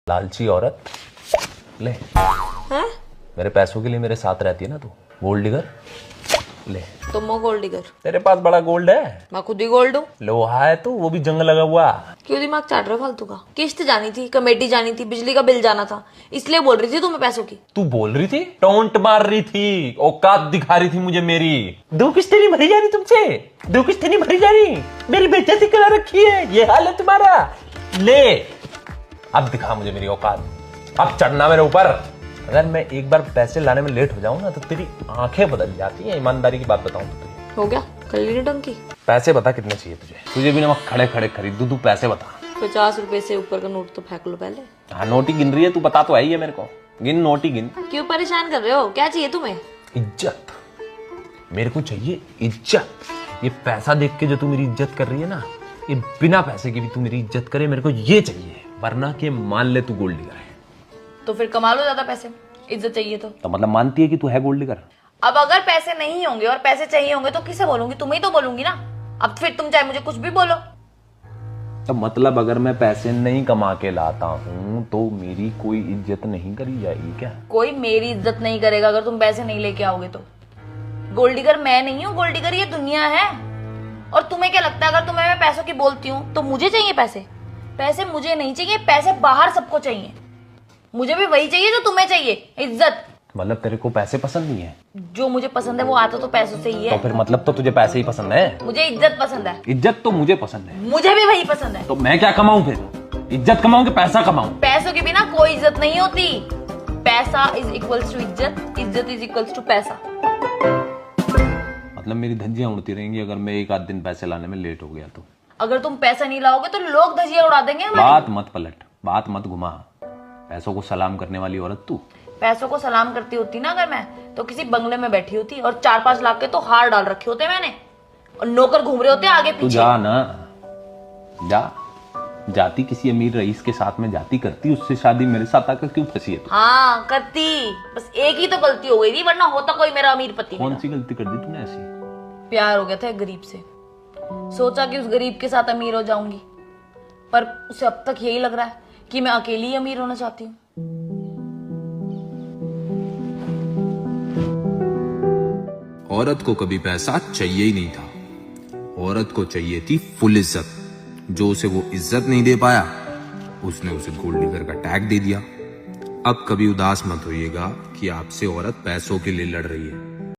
लालची औरत। ले हैं? मेरे पैसों के लिए मेरे साथ रहती है ना तू, गोल्ड डिगर। ले तुम हो गोल्ड डिगर? तेरे पास बड़ा गोल्ड है। मैं खुद ही गोल्ड हूँ। लोहा है तो वो भी जंग लगा हुआ। क्यों दिमाग चाट रहे हो फालतू का? किस्त जानी थी, कमेटी जानी थी, बिजली का बिल जाना था, इसलिए बोल रही थी तुम्हें पैसों की। तू बोल रही थी, टोंट मार रही थी, औकात दिखा रही थी मुझे मेरी। दो किस्तें नहीं भरी जा रही तुमसे, दो किस्तें नहीं भरी जा रही, मेरी बेइज्जती करा रखी है, ये हाल है तुम्हारा। ले अब दिखा मुझे मेरी औकात, अब चढ़ना मेरे ऊपर। अगर मैं एक बार पैसे लाने में लेट हो जाऊं ना तो तेरी आंखें बदल जाती हैं। ईमानदारी की बात बताऊं तो तुझे। हो गया कर ली टंकी। पैसे बता कितने चाहिए तुझे? तुझे भी ना मैं खड़े खड़े खरीद दूं, तू पैसे बता। 50 रुपए से ऊपर का नोट तो फेंक लो पहले। हाँ नोट ही गिन रही है तू, बता तो आई है मेरे को। गिन, नोट ही गिन। क्यों परेशान कर रहे हो? क्या चाहिए तुम्हें? इज्जत मेरे को चाहिए, इज्जत। ये पैसा देख के जो तू मेरी इज्जत कर रही है ना, ये बिना पैसे की भी तू मेरी इज्जत करे, मेरे को ये चाहिए। वरना के मान ले तू गोल्ड डिगर है तो फिर कमा लो ज्यादा पैसे, इज्जत चाहिए तो मतलब मानती है कि तू है गोल्ड डिगर। अब अगर पैसे नहीं होंगे और पैसे चाहिए होंगे तो किसे बोलूंगी? तुम्हें ही तो बोलूंगी ना। अब फिर तुम चाहे मुझे कुछ भी बोलो। तो मतलब अगर मैं पैसे नहीं कमा के लाता हूँ तो मेरी कोई इज्जत नहीं करी जाएगी क्या? कोई मेरी इज्जत नहीं करेगा अगर तुम पैसे नहीं लेके आओगे तो। गोल्ड डिगर मैं नहीं हूँ, गोल्ड डिगर ये दुनिया है। और तुम्हें क्या लगता है अगर तुम्हें मैं पैसों की बोलती हूँ तो मुझे चाहिए पैसे? पैसे मुझे नहीं चाहिए, पैसे बाहर सबको चाहिए। मुझे भी वही चाहिए जो तुम्हें चाहिए, इज्जत। मतलब तेरे को पैसे पसंद नहीं है? जो मुझे पसंद है वो आता तो पैसों से ही है। तो फिर मतलब तो तुझे पैसे ही पसंद है? मुझे इज्जत पसंद है। इज्जत तो मुझे पसंद है। मुझे भी वही पसंद है। तो मैं क्या कमाऊं फिर? इज्जत कमाऊं कि पैसा कमाऊं? पैसों के बिना कोई इज्जत नहीं होती। पैसा इज इक्वल्स टू इज्जत, इज्जत इज इक्वल्स टू पैसा। मतलब मेरी धज्जियां उड़ती रहेंगी अगर मैं एक आध दिन पैसे लाने में लेट हो गया तो? अगर तुम पैसा नहीं लाओगे तो लोग धजिया उड़ा देंगे हमारी। बात मत पलट, बात मत घुमा। पैसों को सलाम करने वाली औरत तू। पैसों को सलाम करती होती ना अगर मैं, तो किसी बंगले में बैठी होती और 4-5 लाख के तो हार डाल रखे होते मैंने, और नौकर घूम रहे होते आगे तू पीछे। जा ना, जा। जाती किसी अमीर रईस के साथ में जाती, करती उससे शादी, मेरे साथ आकर क्यों फंसी है तू? हाँ करती, बस एक ही तो गलती हो गई थी, वरना होता कोई मेरा अमीर पति। कौन सी गलती कर दी तूने ऐसी? प्यार हो गया था एक गरीब से, सोचा कि उस गरीब के साथ अमीर हो जाऊंगी, पर उसे अब तक यही लग रहा है कि मैं अकेली ही अमीर होना चाहती हूँ। औरत को कभी पैसा चाहिए ही नहीं था। औरत को चाहिए थी फुल इज्जत। जो उसे वो इज्जत नहीं दे पाया, उसने उसे गोल्ड डिगर का टैग दे दिया। अब कभी उदास मत होइएगा कि आपसे औरत पैसों के लिए लड़ रही है।